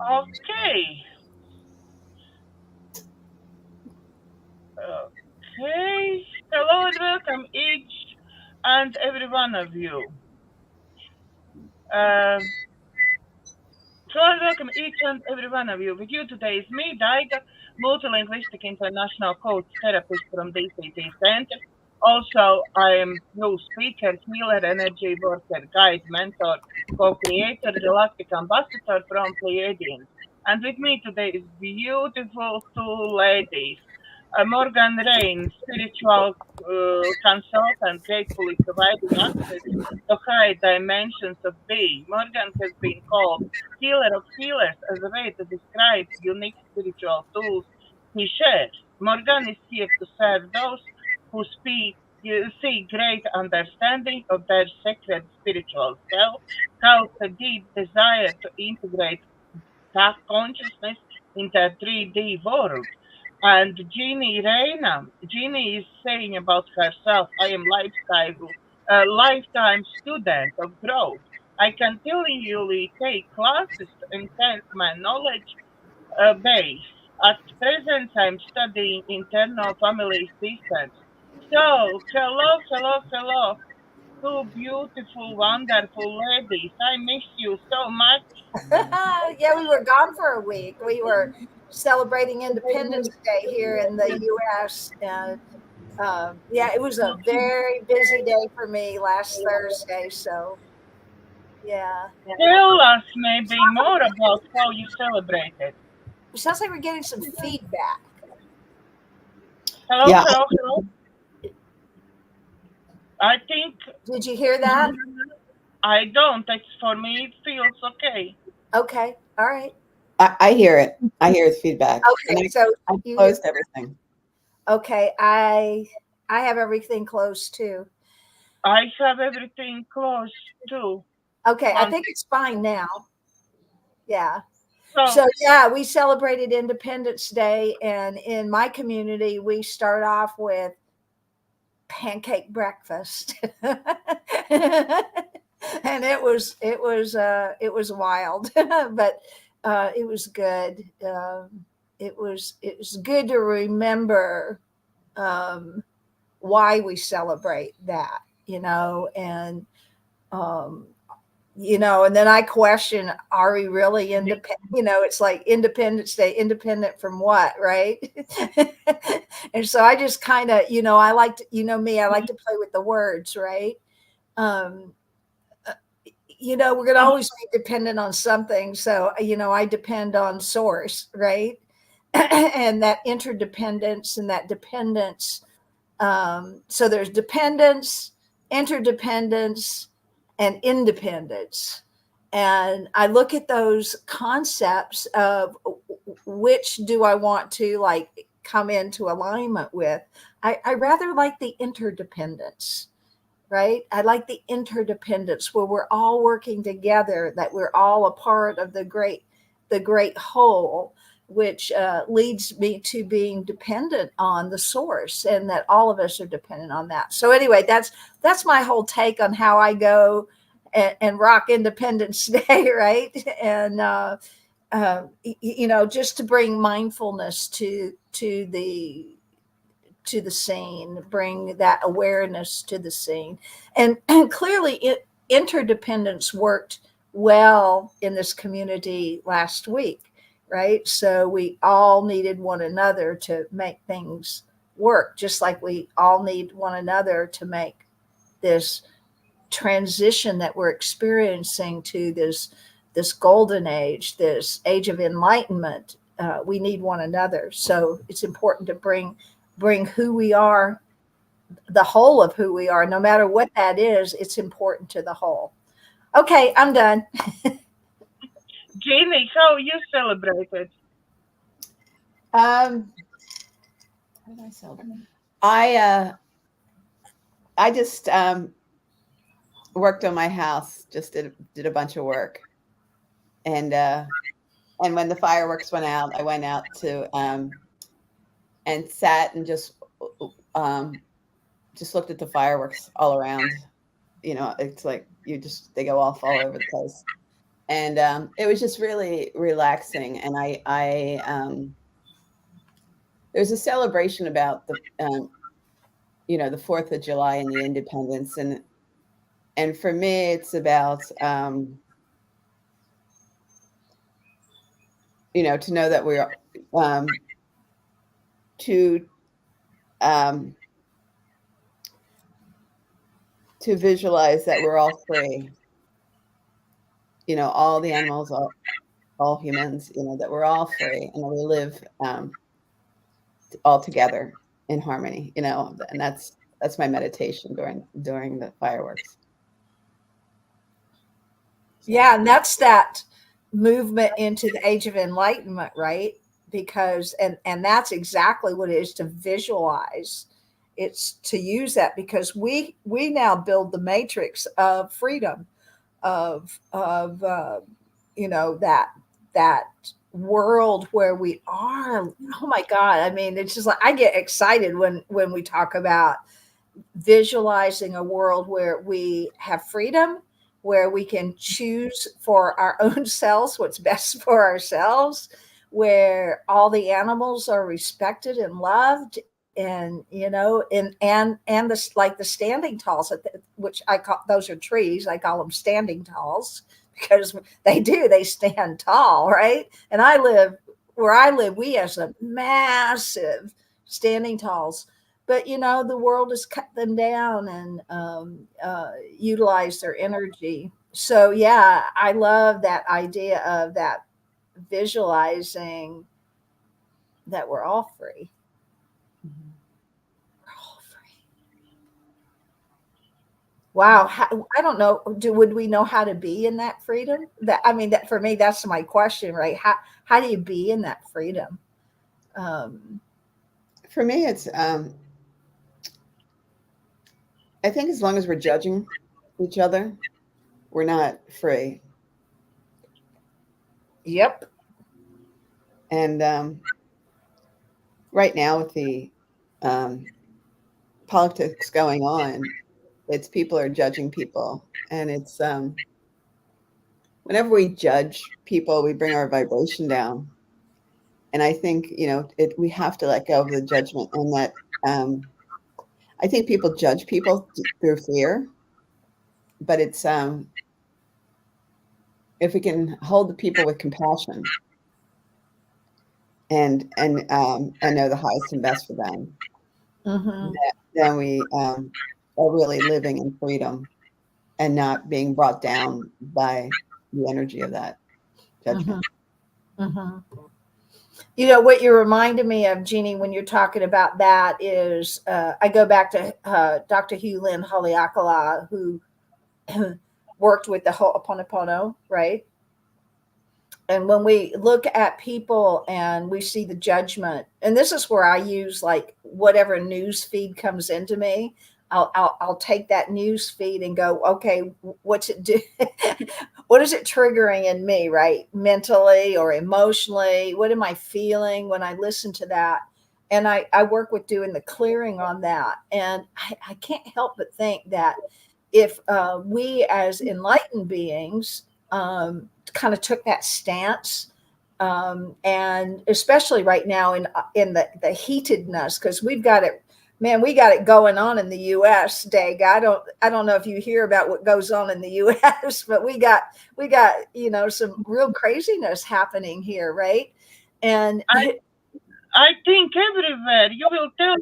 Okay. Okay. Hello and welcome each and every one of you. Uh, so I welcome each and every one of you. With you today is me, Daiga, multilinguistic international coach therapist from DCTcentre. Also, I am new speaker, healer, energy worker, guide, mentor, co-creator, galactic ambassador from Pleiadians. And with me today is beautiful two ladies. Morganne Rayne, spiritual consultant, gratefully providing access to high dimensions of being. Morgan has been called healer of healers as a way to describe unique spiritual tools he shares. Morgan is here to serve those who see great understanding of their sacred spiritual self, have a deep desire to integrate that consciousness into a 3D world. And Jeannie is saying about herself, I am a lifetime student of growth. I continually take classes to enhance my knowledge base. At present, I'm studying internal family systems. So, hello, two beautiful, wonderful ladies. I miss you so much. Yeah, we were gone for a week. We were celebrating Independence Day here in the U.S. And yeah, it was a very busy day for me last Thursday. So yeah, Tell us maybe more about how you celebrated. it sounds like we're getting some feedback. Hello, Yeah, hello, hello. I think Did you hear that? I don't. It's for me. It feels okay. Okay, all right. I hear it. I hear his feedback, and Okay, so I you hear? closed everything. Okay, I have everything closed too. I have everything close too. Okay, I One think it's fine now. Yeah. so So yeah, we celebrated Independence Day, and in my community, we start off with pancake breakfast, and it was wild, but it was good. It was good to remember um, why we celebrate that, and um, and then I question, are we really independent? It's like Independence Day, independent from what, right? And so I just kind of, I like to, me, I like to play with the words, right? Um, uh, we're going to always be dependent on something. So, I depend on source, right? And that interdependence and that dependence. So there's dependence, interdependence, and independence. And I look at those concepts of which do I want to like come into alignment with. I rather like the interdependence, right? I like the interdependence where we're all working together, that we're all a part of the great whole, which leads me to being dependent on the source, and that all of us are dependent on that. So anyway, that's my whole take on how I go and rock Independence Day, right? And just to bring mindfulness to the scene, bring that awareness to the scene. And clearly interdependence worked well in this community last week, right? So we all needed one another to make things work, just like we all need one another to make this transition that we're experiencing to this golden age, this age of enlightenment. We need one another, so it's important to bring who we are, the whole of who we are, no matter what that is. It's important to the whole. Okay, I'm done. Jeannie, how you celebrated? How did I celebrate? I just worked on my house. Just did a bunch of work, and when the fireworks went out, I went out to and sat and just looked at the fireworks all around. It's like they go off all over the place. And it was just really relaxing. And there's a celebration about the the 4th of July and the Independence, and for me, it's about to know that we're to visualize that we're all free. All the animals, all humans, that we're all free and that we live all together in harmony, and that's my meditation during the fireworks. Yeah, and that's that movement into the age of enlightenment, right? Because and that's exactly what it is, to visualize. It's to use that, because we now build the matrix of freedom, of that world where we are. Oh my God! I mean, it's just like I get excited when we talk about visualizing a world where we have freedom, where we can choose for our own selves what's best for ourselves, where all the animals are respected and loved, and and the, like the standing talls, which I call, those are trees, I call them standing talls, because they stand tall, right? And where I live, we have some massive standing talls, but the world has cut them down and utilize their energy. So yeah, I love that idea of that, visualizing that we're all free. We're all free. Wow. I don't know. Would we know how to be in that freedom? That for me, that's my question, right? How do you be in that freedom? For me, it's I think as long as we're judging each other, we're not free. Yep. And right now, with the politics going on, it's people are judging people, and it's whenever we judge people, we bring our vibration down. And I think we have to let go of the judgment, and that I think people judge people through fear, but it's if we can hold the people with compassion and know the highest and best for them, Mm-hmm. then we are really living in freedom and not being brought down by the energy of that judgment. Mm-hmm. Mm-hmm. What you reminded me of, Jeannie, when you're talking about that is, I go back to Dr. Hugh Lynn Haleakala, who worked with the Ho'oponopono, right? And when we look at people and we see the judgment, and this is where I use like whatever news feed comes into me, I'll take that news feed and go, okay, what's it do? What is it triggering in me, right? Mentally or emotionally? What am I feeling when I listen to that? And I work with doing the clearing on that. And I can't help but think that if we as enlightened beings kind of took that stance, and especially right now in the heatedness, because we got it going on in the U.S. Dag. I don't know if you hear about what goes on in the U.S., but we got some real craziness happening here, right? And I think everywhere you will tell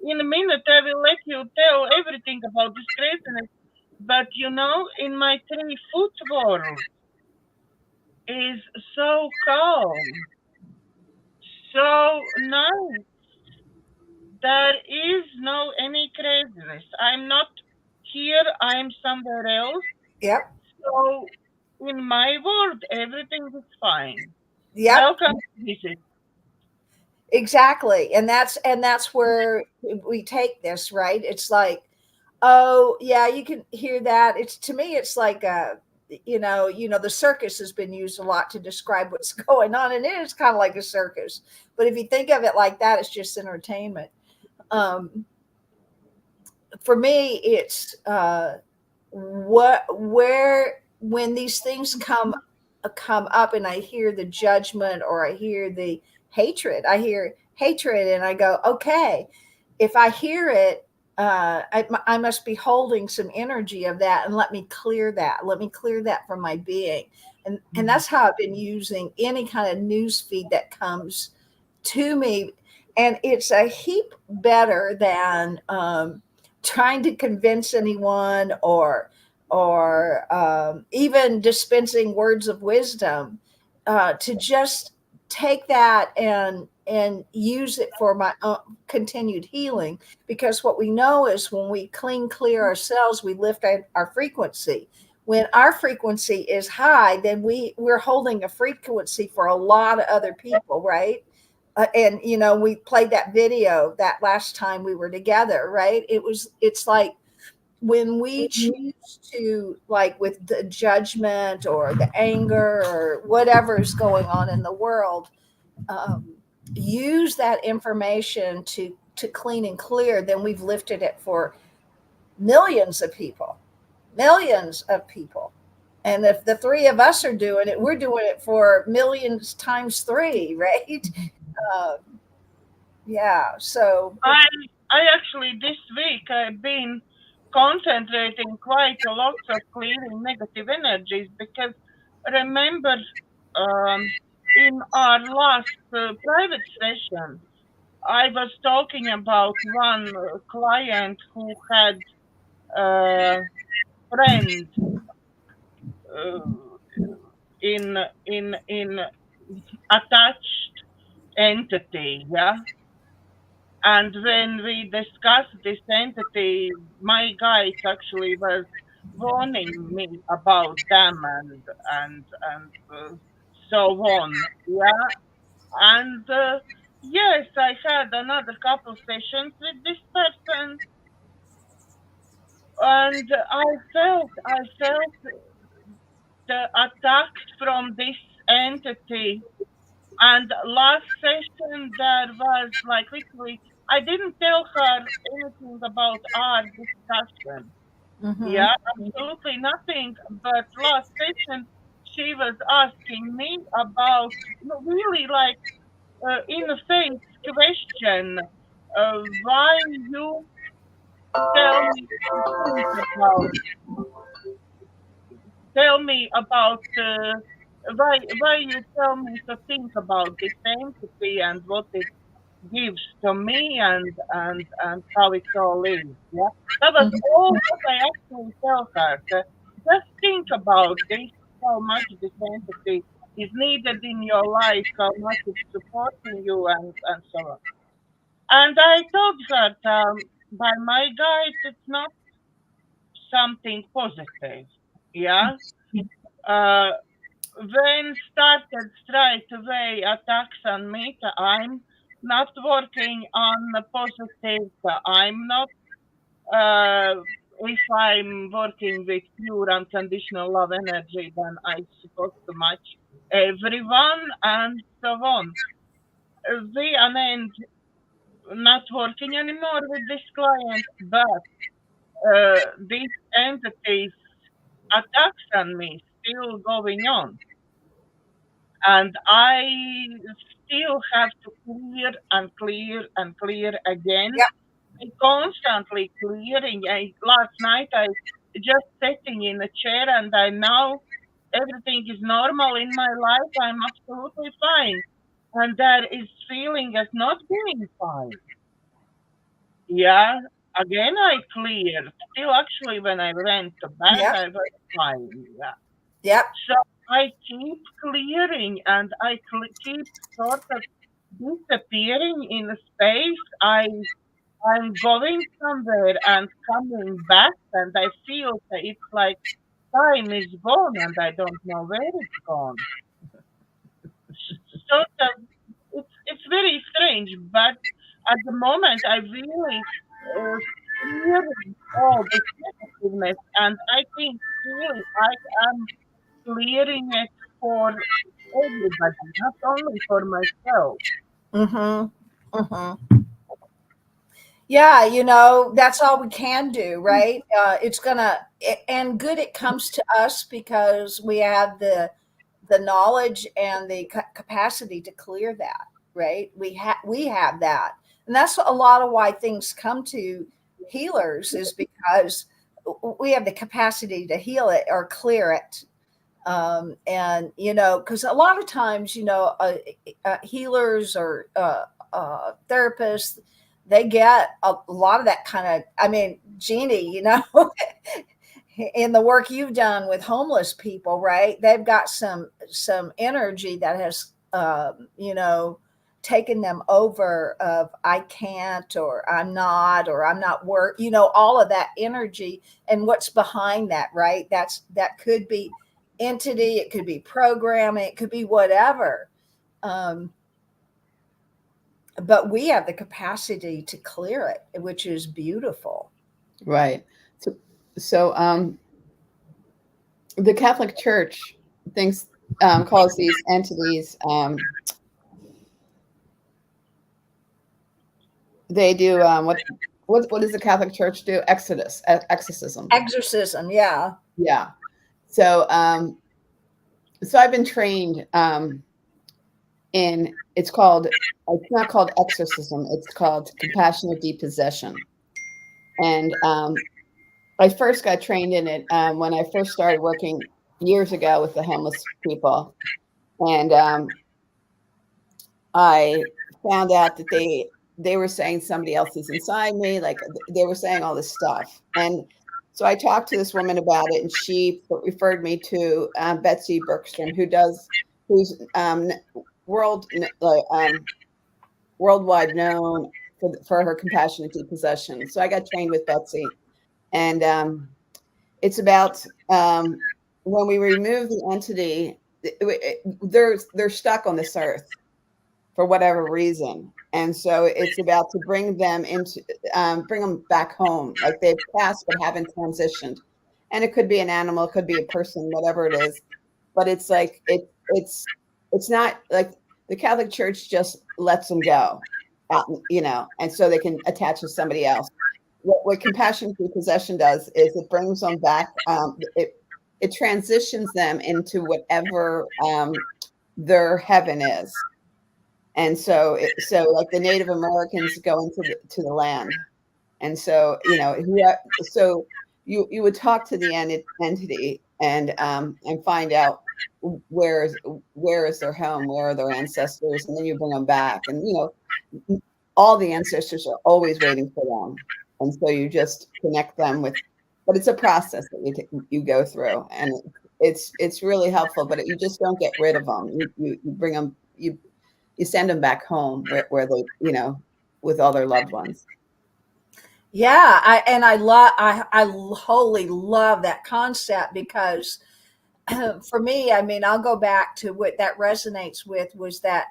in a minute. I will let you tell everything about this craziness. But in my 3-foot world is so calm, so nice. There is no any craziness. I'm not here. I'm somewhere else. yep, So in my world, everything is fine. yep. Welcome to visit. Exactly. And that's where we take this, right? It's like, oh yeah, you can hear that. It's, to me, it's like the circus has been used a lot to describe what's going on, and it is kind of like a circus. But if you think of it like that, it's just entertainment. For me, it's where when these things come come up and I hear the judgment or I hear the hatred, and I go, okay, if I hear it, I must be holding some energy of that, and let me clear that. Let me clear that from my being. And that's how I've been using any kind of news feed that comes to me. And it's a heap better than trying to convince anyone or even dispensing words of wisdom, to just take that and use it for my own continued healing. Because what we know is when we clear ourselves, we lift our frequency. When our frequency is high, then we're holding a frequency for a lot of other people, right? And we played that video that last time we were together, right? It's like when we choose to, like with the judgment or the anger or whatever's going on in the world, use that information to clean and clear, then we've lifted it for millions of people. And if the three of us are doing it, we're doing it for millions times three, right? Yeah. So I actually this week I've been concentrating quite a lot of clearing negative energies, because remember, in our last private session, I was talking about one client who had a friend uh, in attached entity, yeah. And when we discussed this entity, my guide actually was warning me about them and so on. Yeah, and yes, I had another couple sessions with this person, and I felt the attack from this entity. And last session, there was like literally, I didn't tell her anything about our discussion. mhm. Yeah, absolutely nothing. But last session, she was asking me about, really like in a face question, why you tell me to think about, tell me about why you tell me to think about this entity and what it gives to me and how it all is. Yeah, that was all what I actually tell her. Just think about this, how much this entity is needed in your life, how much it's supporting you, and so on. And I told her, by my guide, it's not something positive. Yeah. Uh, when started straight away attacks on me, I'm not working on the positive. I'm not, if I'm working with pure unconditional love energy, then I'm supposed to match everyone and so on. We are not working anymore with this client, but these entities attacks on me still going on. And I still have to clear and clear and clear again. Yeah. I'm constantly clearing. Last night I just sitting in a chair and I know everything is normal in my life. I'm absolutely fine. And there is feeling as not being fine. Yeah. Again I cleared. Still actually when I went to bed Yep. I was fine. Yeah. Yep. So I keep clearing and I keep sort of disappearing in a space. I'm going somewhere and coming back, and I feel that it's like time is gone and I don't know where it's gone. Sort of, it's very strange, but at the moment I really clearing all this negativeness, and I think really I am clearing it for everybody, not only for myself. Mhm. Mhm. Yeah, that's all we can do, right? And good it comes to us because we have the the knowledge and the capacity to clear that, right? We have that, and that's a lot of why things come to healers, is because we have the capacity to heal it or clear it. And because a lot of times, healers or therapists, they get a lot of that kind of, I mean, Jeannie, in the work you've done with homeless people, right? They've got some energy that has, taken them over of I can't, or I'm not work, all of that energy and what's behind that, right? That could be entity, it could be programming, it could be whatever. But we have the capacity to clear it, which is beautiful. Right. So the Catholic Church calls these entities, they do what does the Catholic Church do? Exorcism. Exorcism, yeah. Yeah. So I've been trained it's not called exorcism, it's called compassionate depossession. And I first got trained in it when I first started working years ago with the homeless people. And I found out that they were saying somebody else is inside me, like they were saying all this stuff. And so I talked to this woman about it, and she referred me to Betsy Bergstrom, who's worldwide known for her compassionate depossession. So I got trained with Betsy, and it's about when we remove the entity, they're stuck on this earth for whatever reason, and so it's about to bring them back home, like they've passed but haven't transitioned. And it could be an animal, it could be a person, whatever it is. But it's like it's not like the Catholic Church just lets them go out, and so they can attach to somebody else. What compassionate repossession does is it brings them back. It transitions them into whatever their heaven is. And so like the Native Americans go into the land, and so so you would talk to the entity and find out where is their home, where are their ancestors, and then you bring them back, and all the ancestors are always waiting for them, and so you just connect them with. But it's a process that you go through, and it's really helpful. But you just don't get rid of them. You bring them. You send them back home where they, with all their loved ones. Yeah, I wholly love that concept, because for me, I mean, I'll go back to what that resonates with was that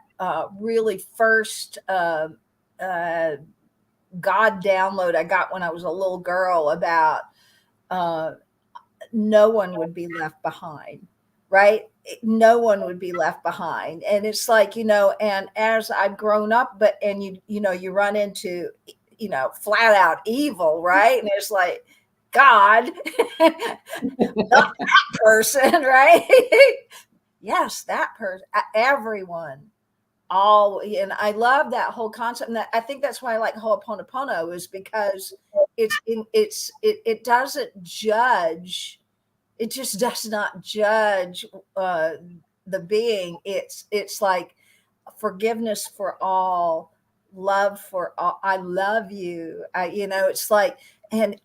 really first God download I got when I was a little girl about no one would be left behind, right? No one would be left behind. And it's like, and as I've grown up, and you run into, flat out evil, right? And it's like, God, not that person, right? Yes, that person, everyone, all. And I love that whole concept. And I think that's why I like Ho'oponopono, is because it doesn't judge. It just does not judge the being. It's like forgiveness for all, love for all. I love you. It's like, and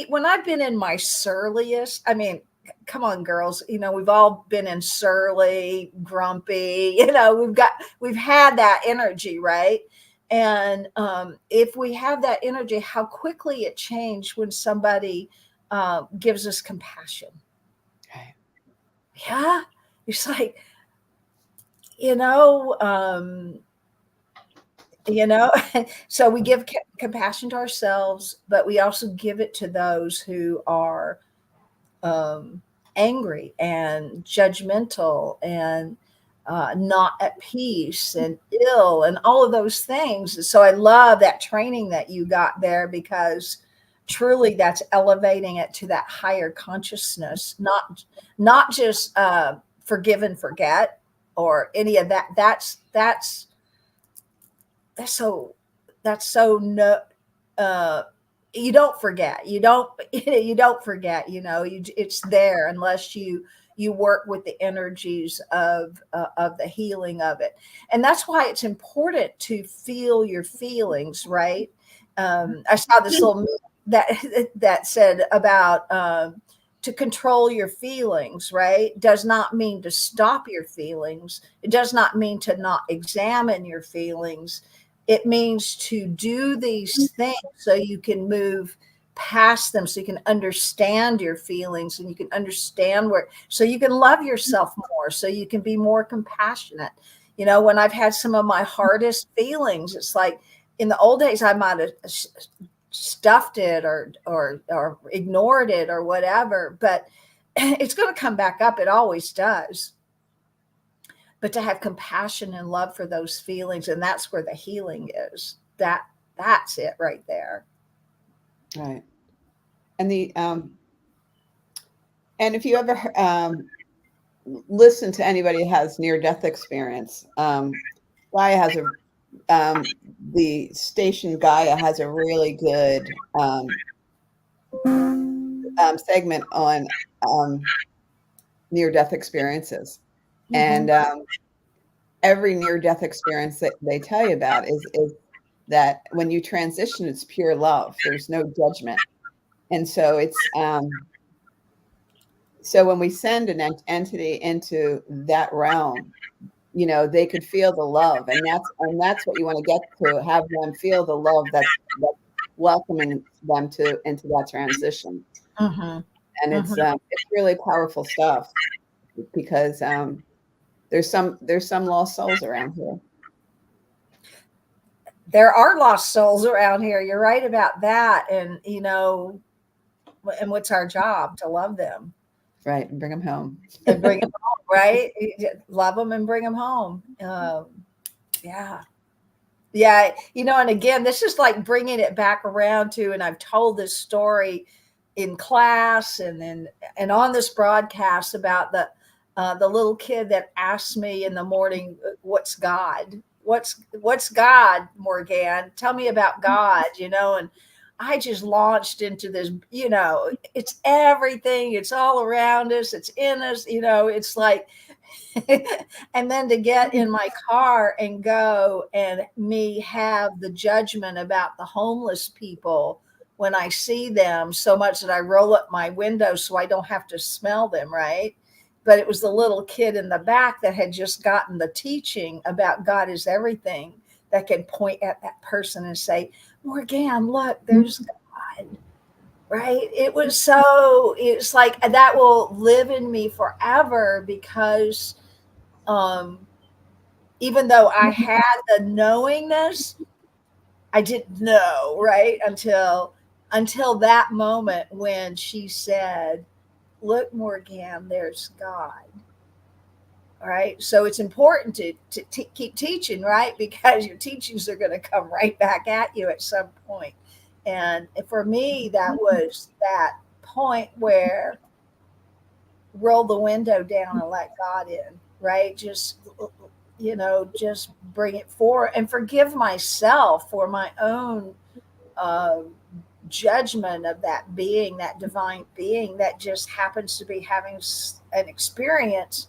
when I've been in my surliest, I mean, come on, girls, we've all been in surly, grumpy, we've had that energy, right? And if we have that energy, how quickly it changed when somebody gives us compassion. Okay. Yeah. It's like, so we give compassion to ourselves, but we also give it to those who are angry and judgmental and not at peace and ill and all of those things. So I love that training that you got there, because truly that's elevating it to that higher consciousness, not just forgive and forget or any of that. That's so no, you don't forget. You don't you don't forget. It's there unless you work with the energies of the healing of it. And that's why it's important to feel your feelings, right? I saw this little that said about to control your feelings, right? Does not mean to stop your feelings. It does not mean to not examine your feelings. It means to do these things so you can move past them, so you can understand your feelings and you can understand so you can love yourself more, so you can be more compassionate. When I've had some of my hardest feelings, it's like in the old days, I might have stuffed it or ignored it or whatever, but it's going to come back up. It always does. But to have compassion and love for those feelings, and that's where the healing is. That's it right there. Right. And and if you ever listen to anybody who has near-death experience, Gaia has the station Gaia has a really good segment on near-death experiences. Mm-hmm. And every near-death experience that they tell you about is that when you transition, it's pure love. There's no judgment. And so it's so when we send an entity into that realm, they could feel the love, and that's what you want to get to, have them feel the love that's welcoming them into that transition. Mm-hmm. And it's really powerful stuff, because there's some lost souls around here. There are lost souls around here. You're right about that. And and what's our job? To love them. Right. And bring them home. And bring them home, right? Love them and bring them home. Yeah. Yeah. And again, this is like bringing it back around to, and I've told this story in class and on this broadcast about the little kid that asked me in the morning, what's God? What's God, Morganne? Tell me about God, and I just launched into this, it's everything. It's all around us. It's in us, it's like, and then to get in my car and go and me have the judgment about the homeless people when I see them so much that I roll up my window so I don't have to smell them, right? But it was the little kid in the back that had just gotten the teaching about God is everything, that can point at that person and say, Morganne, look, there's God, right? It's like that will live in me forever, because even though I had the knowingness, I didn't know, right? Until that moment when she said, look, Morganne, there's God. All right. So it's important to keep teaching, right? Because your teachings are going to come right back at you at some point. And for me, that was that point where roll the window down and let God in, right? Just bring it forward and forgive myself for my own judgment of that being, that divine being that just happens to be having an experience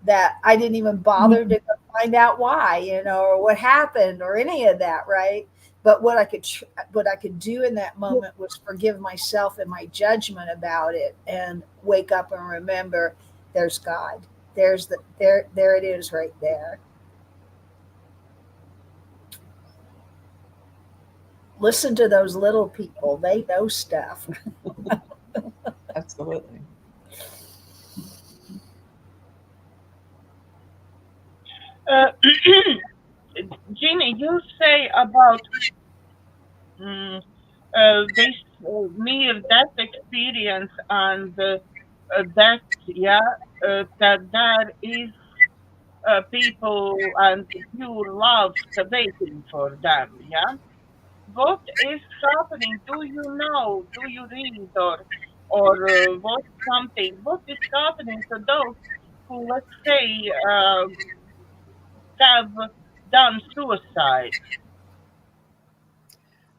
that I didn't even bother to find out why, or what happened or any of that, right? But what I could do in that moment was forgive myself and my judgment about it, and wake up and remember there's God. There it is right there. Listen to those little people. They know stuff. Absolutely. Jeannie, you say about this near-death experience and that, that there is people and pure love waiting for them, yeah? What is happening? Do you know? Do you read or what something? What is happening to those who, let's say, have done suicide.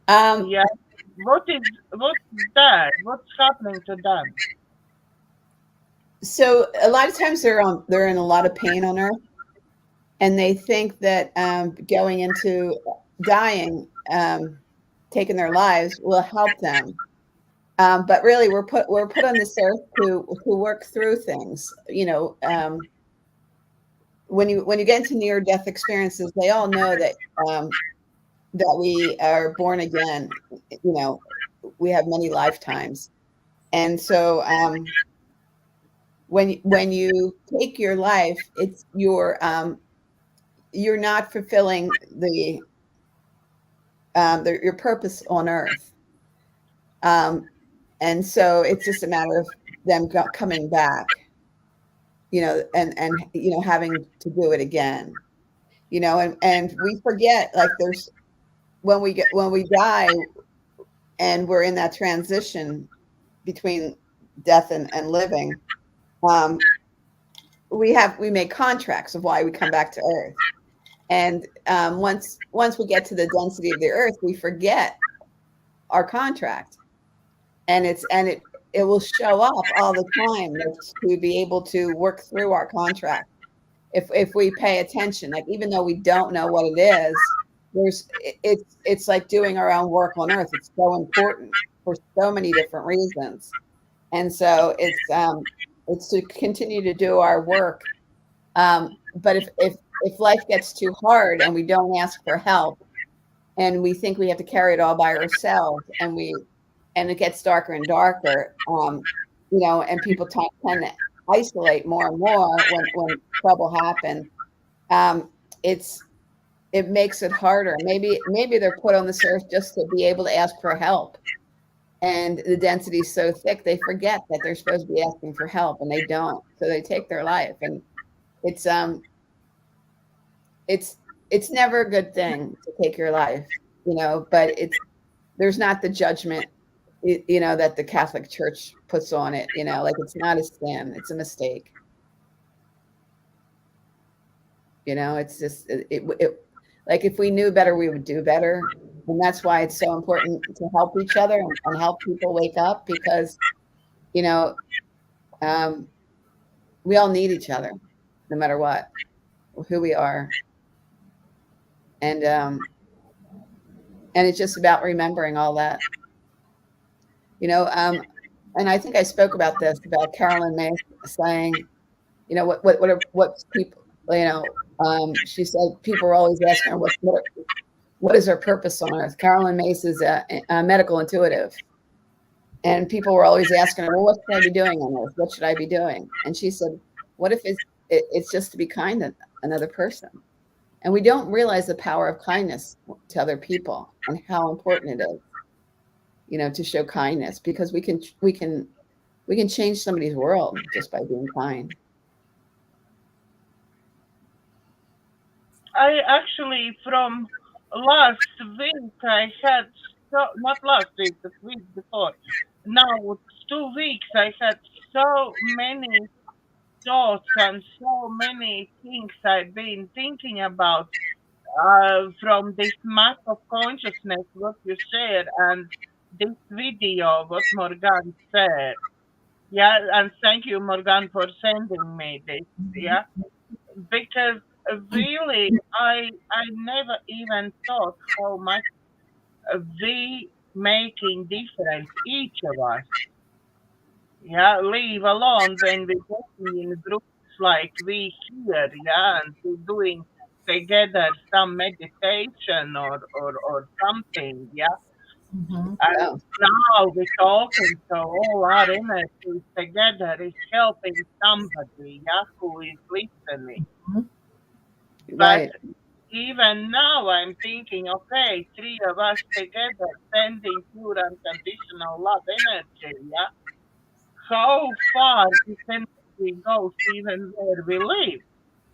Yeah. What's that? What's happening to them? So a lot of times they're in a lot of pain on Earth, and they think that going into dying, taking their lives, will help them. But really, we're put on this earth to work through things. When you get into near death experiences, they all know that that we are born again. We have many lifetimes, and so when you take your life, it's you're not fulfilling your purpose on earth. And so it's just a matter of them coming back, and having to do it again, and we forget, like, there's when we die and we're in that transition between death and living, we make contracts of why we come back to earth. And once we get to the density of the earth, we forget our contract, and it will show up all the time to be able to work through our contract if we pay attention. Like, even though we don't know what it is, it's like doing our own work on earth. It's so important for so many different reasons, and so it's to continue to do our work. But if life gets too hard and we don't ask for help, and we think we have to carry it all by ourselves, and it gets darker and darker, and people tend to isolate more and more when trouble happens. It makes it harder. Maybe they're put on this earth just to be able to ask for help, and the density is so thick they forget that they're supposed to be asking for help, and they don't, so they take their life. And it's never a good thing to take your life, but there's not the judgment, that the Catholic Church puts on it, like, it's not a sin, it's a mistake. It's just, like, if we knew better, we would do better. And that's why it's so important to help each other and help people wake up, because, we all need each other, no matter what, who we are. And it's just about remembering all that, and I think I spoke about this, about Carolyn May saying, what's people, she said people are always asking her, what is her purpose on earth? Carolyn Mace is a medical intuitive, and people were always asking her, well, what should I be doing on earth? What should I be doing? And she said, what if it's just to be kind to another person? And we don't realize the power of kindness to other people and how important it is, to show kindness, because we can change somebody's world just by being kind. I actually, from last week, I had not last week, but week before. Now 2 weeks, I had so many thoughts and so many things I've been thinking about, from this map of consciousness, what you shared, and this video, what Morganne said. Yeah, and thank you, Morganne, for sending me this. Yeah, because really, I never even thought how much we making difference, each of us. Yeah, leave alone when we working in groups like we here, yeah, and we doing together some meditation or something, yeah. Mm-hmm. And now we're talking, so all our energy together is helping somebody, yeah, who is listening. Right. But even now I'm thinking, okay, 3 of us together sending pure unconditional love energy, yeah. How far this energy goes even where we live.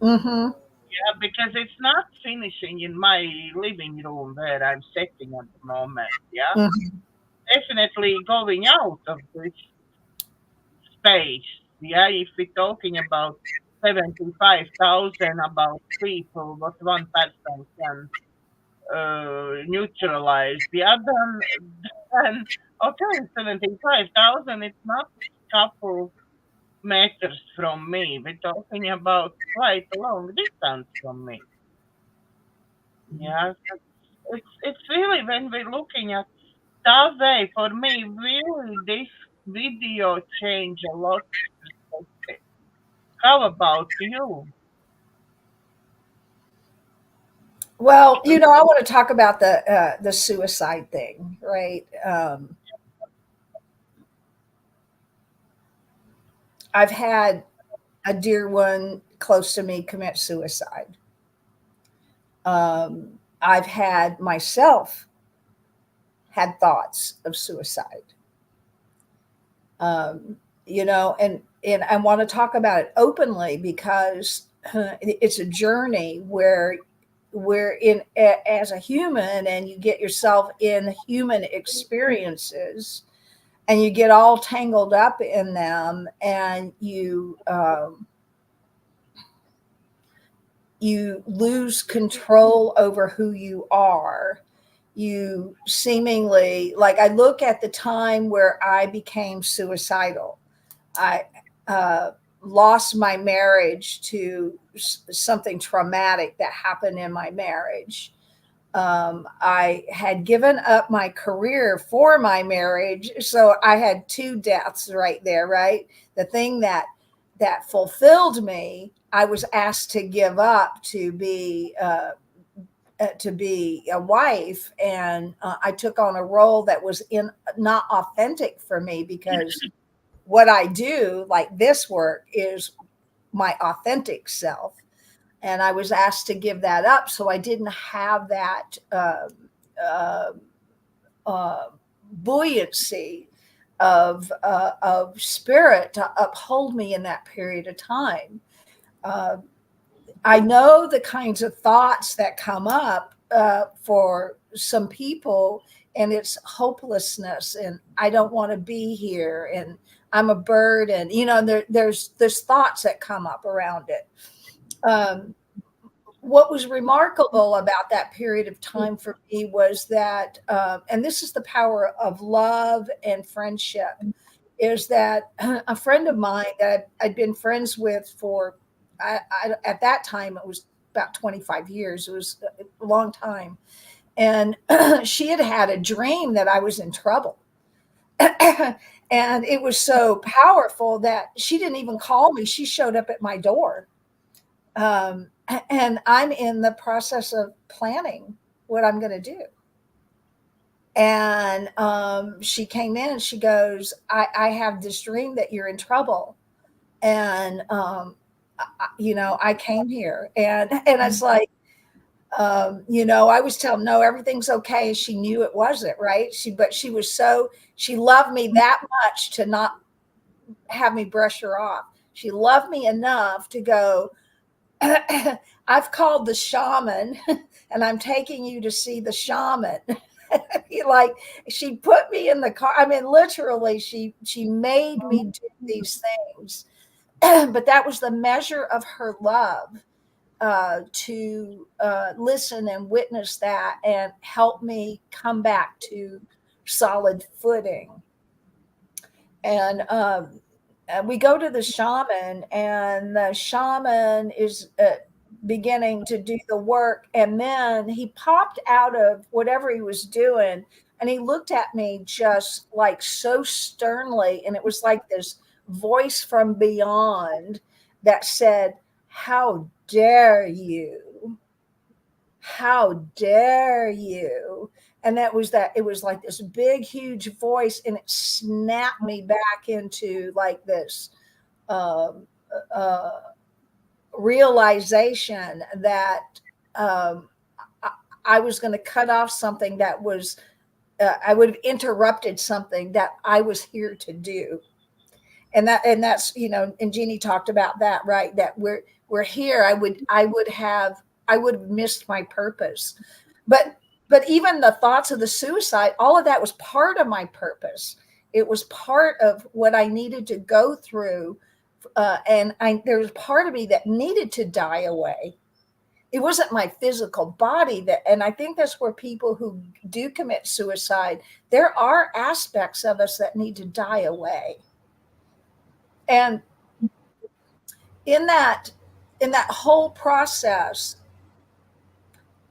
Mm-hmm. Yeah, because it's not finishing in my living room where I'm sitting at the moment, yeah. Mm-hmm. Definitely going out of this space, yeah, if we're talking about 75,000 about people, what one person can neutralize. The other, then, okay, 75,000, it's not couple meters from me. We're talking about quite a long distance from me. Yeah, it's really when we're looking at that way, for me, really this video changed a lot of perspective. How about you? Well, I want to talk about the suicide thing, right? I've had a dear one close to me commit suicide. I've had myself had thoughts of suicide. Um, and I want to talk about it openly because it's a journey where we're in as a human, and you get yourself in human experiences, and you get all tangled up in them, and you lose control over who you are. You seemingly, like, I look at the time where I became suicidal. I lost my marriage to something traumatic that happened in my marriage. I had given up my career for my marriage, so I had two deaths right there. Right, the thing that fulfilled me, I was asked to give up to be a wife, and I took on a role that was not authentic for me, because what I do, like this work, is my authentic self. And I was asked to give that up. So I didn't have that uh, uh, buoyancy of spirit to uphold me in that period of time. Uh, I know the kinds of thoughts that come up for some people, and it's hopelessness, and I don't want to be here, and I'm a burden. There's thoughts that come up around it. Um, what was remarkable about that period of time for me was that, and this is the power of love and friendship, is that a friend of mine that I'd been friends with for, at that time, it was about 25 years. It was a long time. And she had had a dream that I was in trouble. And it was so powerful that she didn't even call me. She showed up at my door. And I'm in the process of planning what I'm going to do. And she came in and she goes, I have this dream that you're in trouble. And, I came here, and it's like, I was telling, no, everything's okay. She knew it wasn't right. But she loved me that much to not have me brush her off. She loved me enough to go, I've called the shaman and I'm taking you to see the shaman. Like, she put me in the car. I mean, literally, she made me do these things. But that was the measure of her love, to listen and witness that and help me come back to solid footing. And we go to the shaman, and the shaman is beginning to do the work. And then he popped out of whatever he was doing, and he looked at me just like so sternly. And it was like this voice from beyond that said, "How dare you? How dare you?" And it was like this big, huge voice, and it snapped me back into like this um, uh, realization that um, I was going to cut off something that was, I would have interrupted something that I was here to do. And that's, and Jeannie talked about that, right? That we're here. I would have missed my purpose. But even the thoughts of the suicide, all of that was part of my purpose. It was part of what I needed to go through there was part of me that needed to die away. It wasn't my physical body and I think that's where people who do commit suicide, there are aspects of us that need to die away. And in that whole process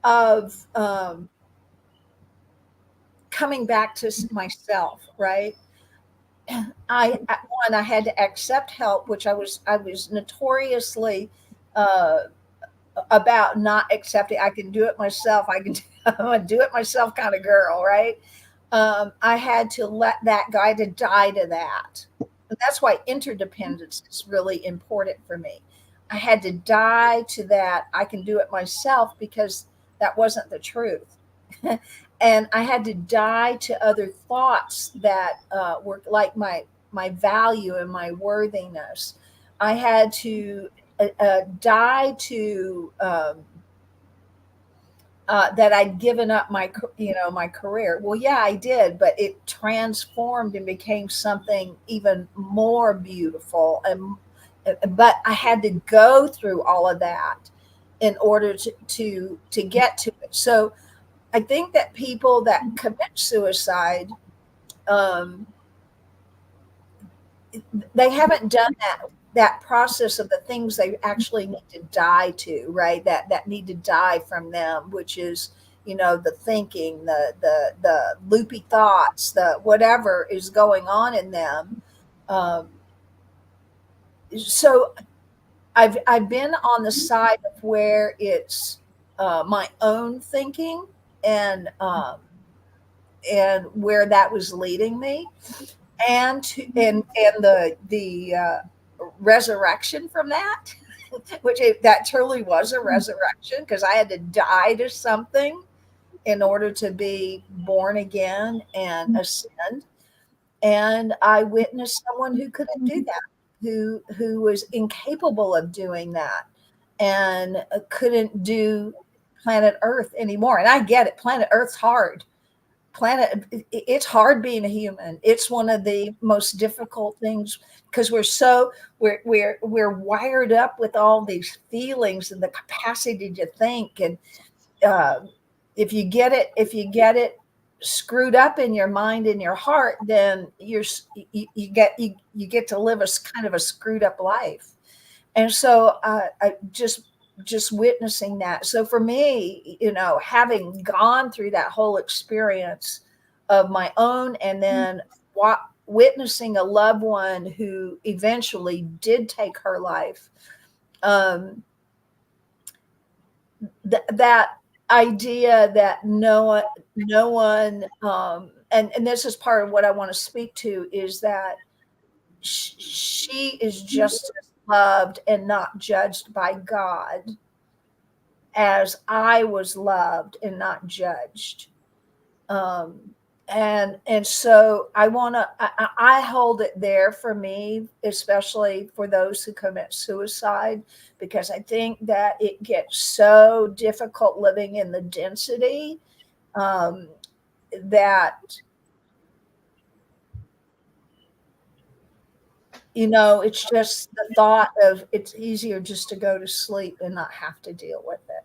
of coming back to myself, right? I had to accept help, which I was notoriously about not accepting. I can do it myself. I'm a do it myself kind of girl, right? I had to let that guy to die to that. And that's why interdependence is really important for me. I had to die to that. I can do it myself, because that wasn't the truth. And I had to die to other thoughts that were like my value and my worthiness. I had to die to that I'd given up my career. Well, yeah, I did, but it transformed and became something even more beautiful. But I had to go through all of that in order to get to it. So I think that people that commit suicide, um, they haven't done that process of the things they actually need to die to, right? That need to die from them, which is, the thinking, the loopy thoughts, the whatever is going on in them. Um, so I've been on the side of where it's my own thinking, and where that was leading me, and the resurrection from that, that truly was a resurrection, because I had to die to something in order to be born again and ascend. And I witnessed someone who couldn't do that, who was incapable of doing that, and couldn't do planet Earth anymore. And I get it, planet Earth's hard. It's hard being a human. It's one of the most difficult things, because we're wired up with all these feelings and the capacity to think. And uh, if you get it screwed up in your mind and your heart, then you get to live a kind of a screwed up life. And so I just witnessing that. So for me, having gone through that whole experience of my own, and then witnessing a loved one who eventually did take her life, that idea that no one, and this is part of what I want to speak to, is that she is just as loved and not judged by God as I was loved and not judged. And so I hold it there for me, especially for those who commit suicide, because I think that it gets so difficult living in the density, that it's just the thought of, it's easier just to go to sleep and not have to deal with it.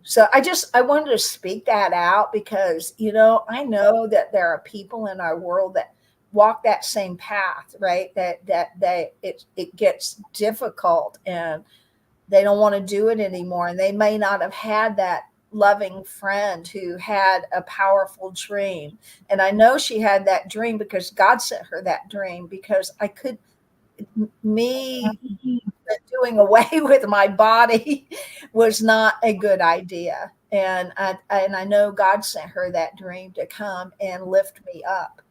So I wanted to speak that out, because I know that there are people in our world that walk that same path, right? It gets difficult, and they don't want to do it anymore, and they may not have had that loving friend who had a powerful dream. And I know she had that dream because God sent her that dream, because me doing away with my body was not a good idea. And I know God sent her that dream to come and lift me up.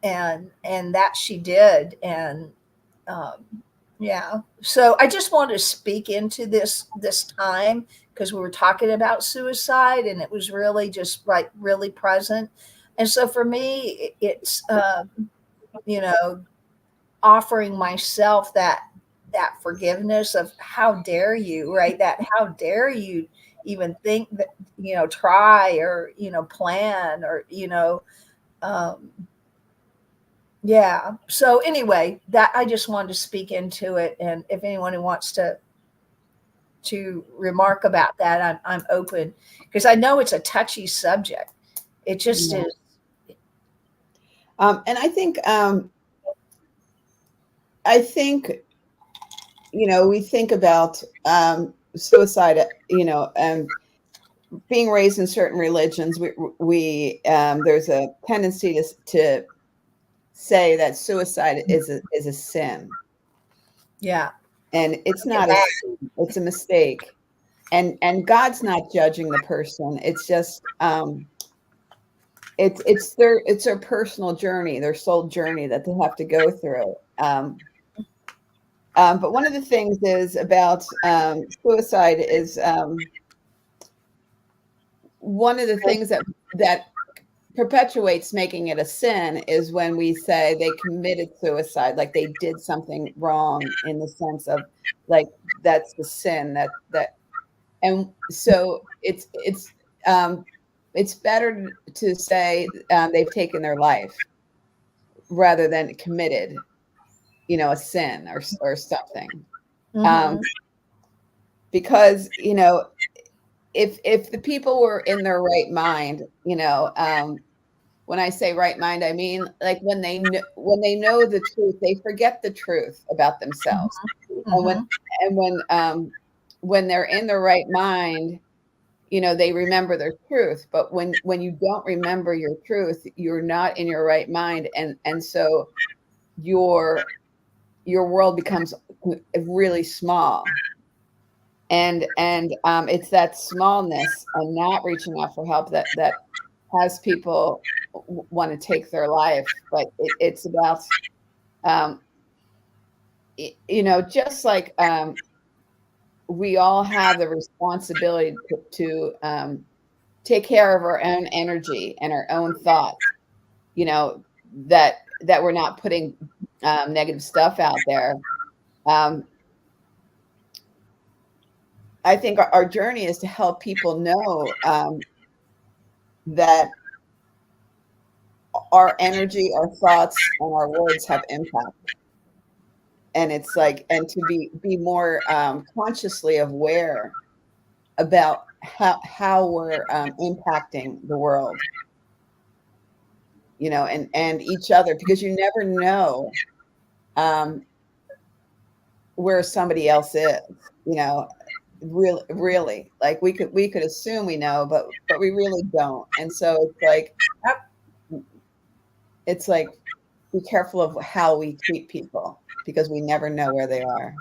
And that she did. And yeah. So I just wanted to speak into this time, because we were talking about suicide, and it was really just really present. And so for me, it's offering myself that forgiveness of, how dare you, right? That how dare you even think that, try, or plan, or um Yeah. So anyway, that I just wanted to speak into it, and if anyone who wants to remark about that, I'm open, because I know it's a touchy subject. It just Yeah. is. And I think we think about suicide, and being raised in certain religions, we there's a tendency to say that suicide is a sin, Yeah. and it's not a sin, it's a mistake, and God's not judging the person. It's just it's their personal journey, their soul journey that they have to go through. But one of the things is about suicide is one of the things that perpetuates making it a sin is when we say they committed suicide, like they did something wrong, in the sense of, like, that's the sin that and so it's better to say they've taken their life rather than committed, a sin or something. Mm-hmm. um, because if the people were in their right mind, when I say right mind, I mean, like, when they know the truth, they forget the truth about themselves. And Mm-hmm. when they're in the right mind, they remember their truth. But when you don't remember your truth, you're not in your right mind, and so your world becomes really small. And it's that smallness and not reaching out for help that has people want to take their life. But it's about um, just like we all have the responsibility to take care of our own energy and our own thoughts, that we're not putting negative stuff out there. um, I think our journey is to help people know that our energy, our thoughts, and our words have impact. And it's like, and to be more consciously aware about how we're impacting the world, and each other, because you never know um, where somebody else is, you know, really, like we could assume we know, but we really don't. And so it's like be careful of how we treat people, because we never know where they are.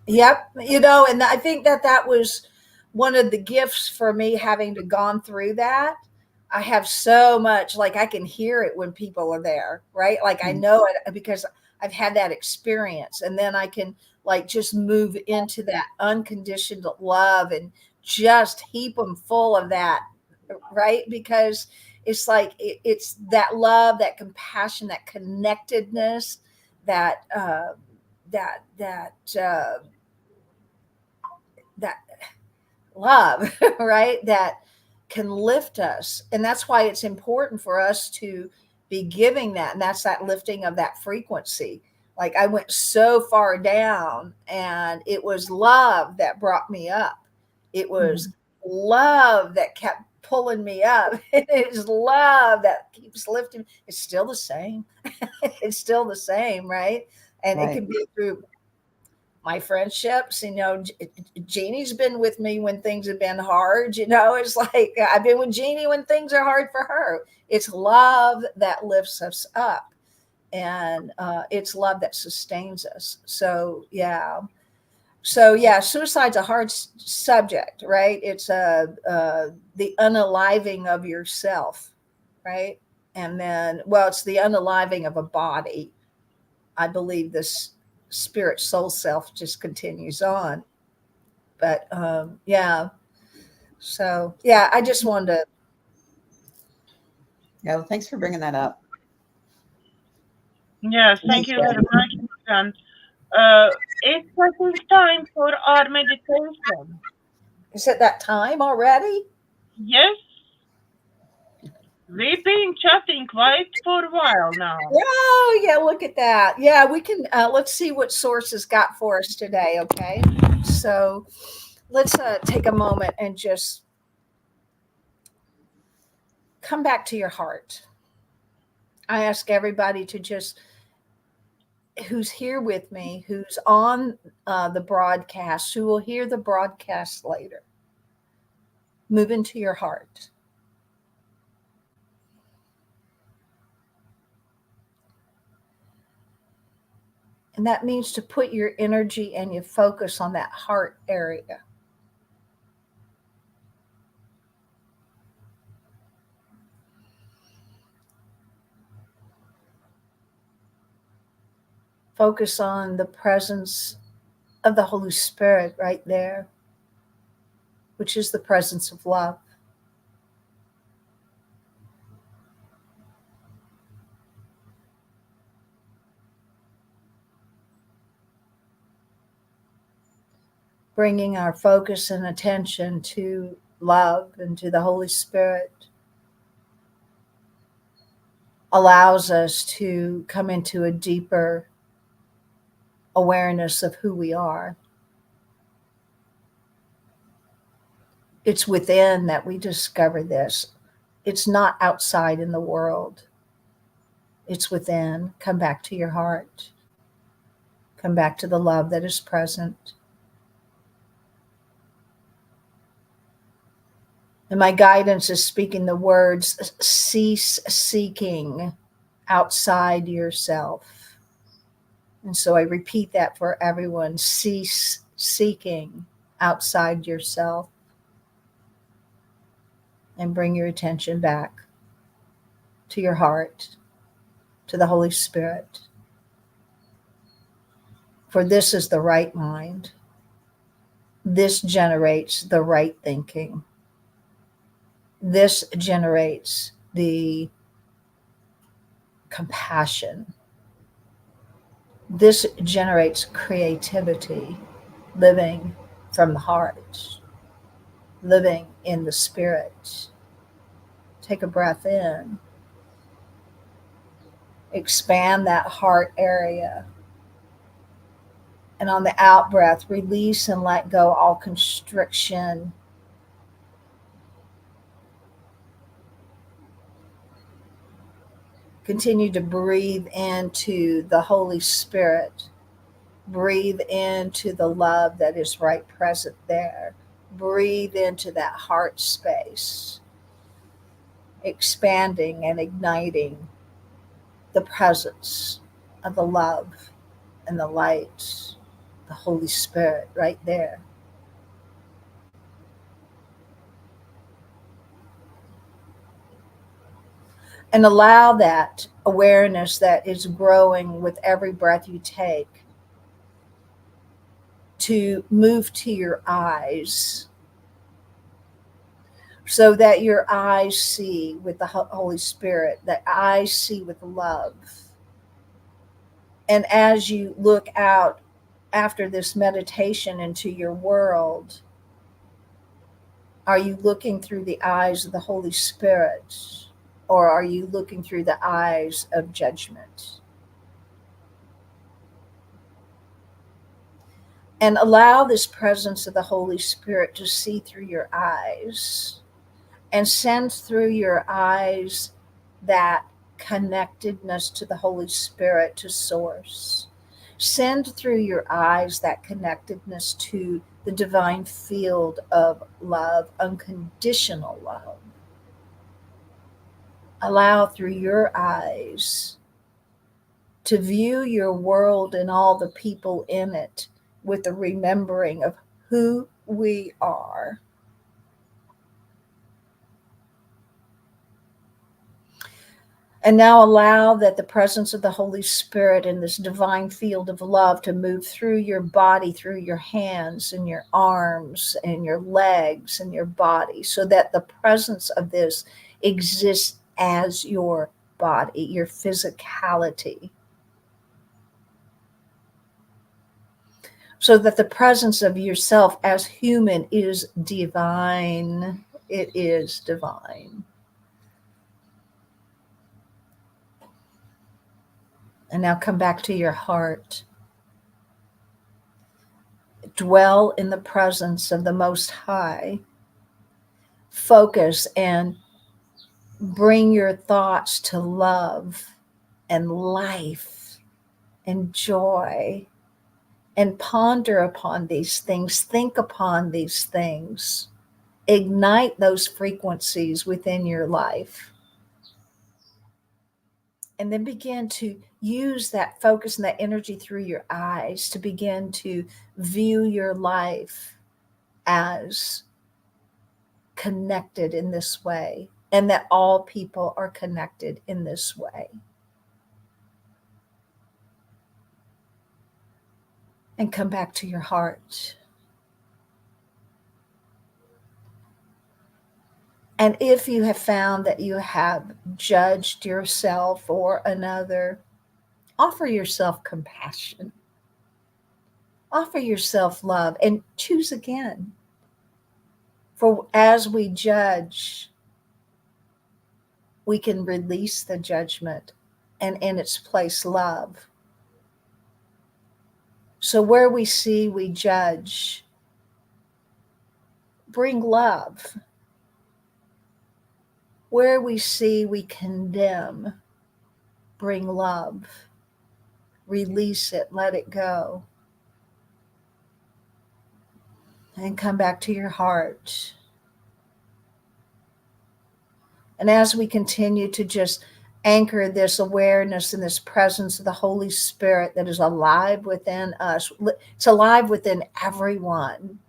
Yep. And I think that was one of the gifts for me, having to gone through that. I have so much, like, I can hear it when people are there, right? Like, I know it because I've had that experience. And then I can, like, just move into that unconditional love and just heap them full of that, right? Because it's like, it's that love, that compassion, that connectedness, that, that love, right? That can lift us. And that's why it's important for us to be giving that. And that's that lifting of that frequency. Like, I went so far down, and it was love that brought me up. It was love that kept pulling me up. It is love that keeps lifting. It's still the same. It's still the same, right? And it Right. can be through my friendships. Jeannie's been with me when things have been hard. It's like, I've been with Jeannie when things are hard for her. It's love that lifts us up, and it's love that sustains us. So yeah. Suicide's a hard subject, right? It's the unaliving of yourself, right? And then, well, it's the unaliving of a body. I believe this spirit soul self just continues on. But yeah. So yeah, I just wanted to. Yeah, well, thanks for bringing that up. Yes, thank you very much, Morgan. It's I think time for our meditation. Is it that time already? Yes, We've been chatting quite for a while now. Oh, yeah, look at that. Yeah, we can, let's see what sources got for us today, okay? So let's take a moment and just come back to your heart. I ask everybody to just, who's here with me, who's on the broadcast, who will hear the broadcast later, move into your heart. And that means to put your energy and your focus on that heart area. Focus on the presence of the Holy Spirit right there, which is the presence of love. Bringing our focus and attention to love and to the Holy Spirit allows us to come into a deeper awareness of who we are. It's within that we discover this. It's not outside in the world. It's within. Come back to your heart. Come back to the love that is present. And my guidance is speaking the words, cease seeking outside yourself. And so I repeat that for everyone. Cease seeking outside yourself. And bring your attention back to your heart, to the Holy Spirit. For this is the right mind. This generates the right thinking. This generates the compassion. This generates creativity, living from the heart, living in the spirit. Take a breath in. Expand that heart area. And on the out breath, release and let go all constriction. Continue to breathe into the Holy Spirit. Breathe into the love that is right present there. Breathe into that heart space, expanding and igniting the presence of the love and the light, the Holy Spirit right there. And allow that awareness that is growing with every breath you take to move to your eyes, so that your eyes see with the Holy Spirit, that eyes see with love. And as you look out after this meditation into your world, are you looking through the eyes of the Holy Spirit, or are you looking through the eyes of judgment? And allow this presence of the Holy Spirit to see through your eyes, and send through your eyes that connectedness to the Holy Spirit, to Source. Send through your eyes that connectedness to the divine field of love, unconditional love. Allow through your eyes to view your world and all the people in it with the remembering of who we are. And now allow that the presence of the Holy Spirit in this divine field of love to move through your body, through your hands and your arms and your legs and your body, so that the presence of this exists as your body, your physicality. So that the presence of yourself as human is divine. It is divine. And now come back to your heart. Dwell in the presence of the Most High. Focus and bring your thoughts to love and life and joy, and ponder upon these things. Think upon these things. Ignite those frequencies within your life. And then begin to use that focus and that energy through your eyes to begin to view your life as connected in this way, and that all people are connected in this way. And come back to your heart. And if you have found that you have judged yourself or another, offer yourself compassion. Offer yourself love and choose again. For as we judge, we can release the judgment and in its place love. So where we see we judge, bring love. Where we see we condemn, bring love. Release it, let it go. And come back to your heart. And as we continue to just anchor this awareness and this presence of the Holy Spirit that is alive within us, it's alive within everyone.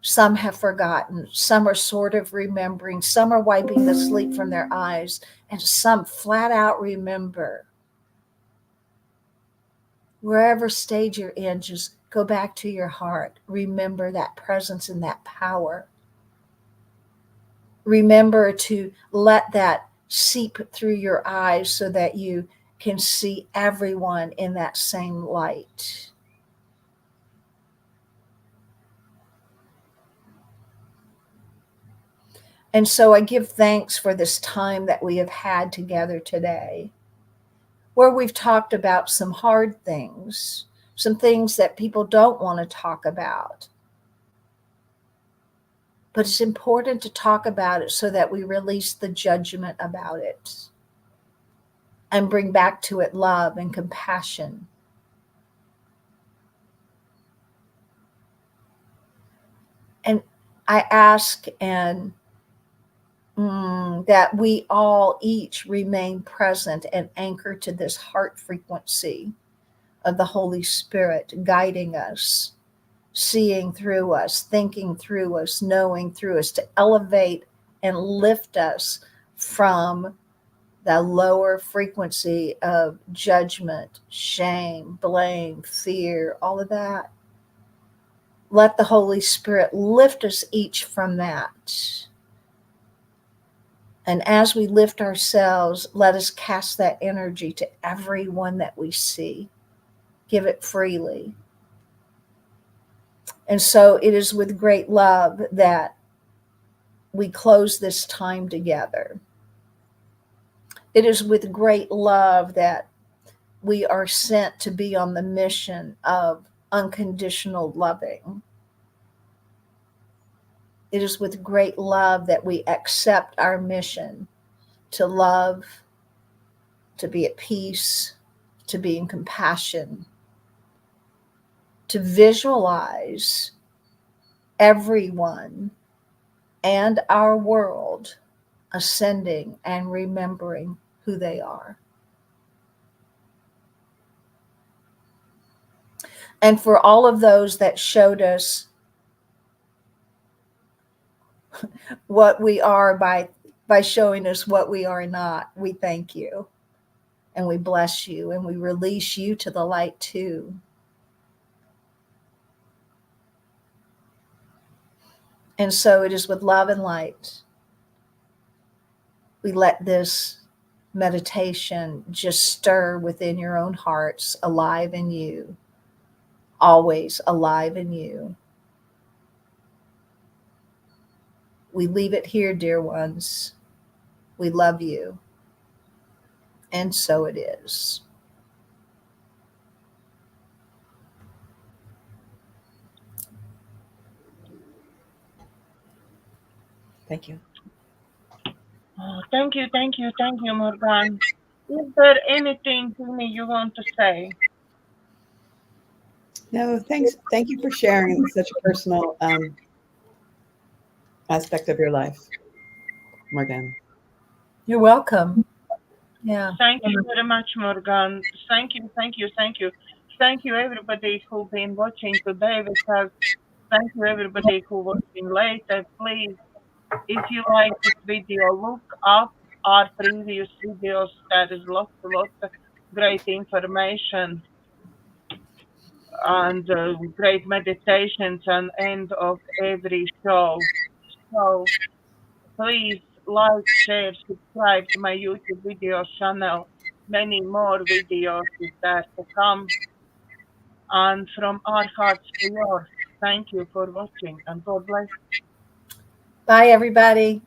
Some have forgotten, some are sort of remembering, some are wiping the sleep from their eyes, and some flat out remember. Wherever stage you're in, just go back to your heart. Remember that presence and that power. Remember to let that seep through your eyes so that you can see everyone in that same light. And so I give thanks for this time that we have had together today, where we've talked about some hard things, some things that people don't want to talk about. But it's important to talk about it so that we release the judgment about it and bring back to it love and compassion. And I ask that we all each remain present and anchor to this heart frequency of the Holy Spirit guiding us, seeing through us, thinking through us, knowing through us, to elevate and lift us from the lower frequency of judgment, shame, blame, fear, all of that. Let the Holy Spirit lift us each from that. And as we lift ourselves, let us cast that energy to everyone that we see. Give it freely. And so it is with great love that we close this time together. It is with great love that we are sent to be on the mission of unconditional loving. It is with great love that we accept our mission to love, to be at peace, to be in compassion, to visualize everyone and our world ascending and remembering who they are. And for all of those that showed us what we are by showing us what we are not, we thank you and we bless you and we release you to the light too. And so it is with love and light we let this meditation just stir within your own hearts, alive in you, always alive in you. We leave it here, dear ones. We love you. And so it is. Thank you. Oh, thank you, Morganne. Is there anything, Tini, you want to say? No, thanks. Thank you for sharing such a personal aspect of your life, Morganne. You're welcome. Yeah. Thank you very much, Morganne. Thank you, Thank you, everybody who've been watching today with us. Thank you, everybody who watching later. Please, if you like this video, look up our previous videos. There is lots of great information and great meditations and end of every show. So please like, share, subscribe to my YouTube video channel. Many more videos is there to come. And from our hearts to yours, thank you for watching and God bless. Bye, everybody.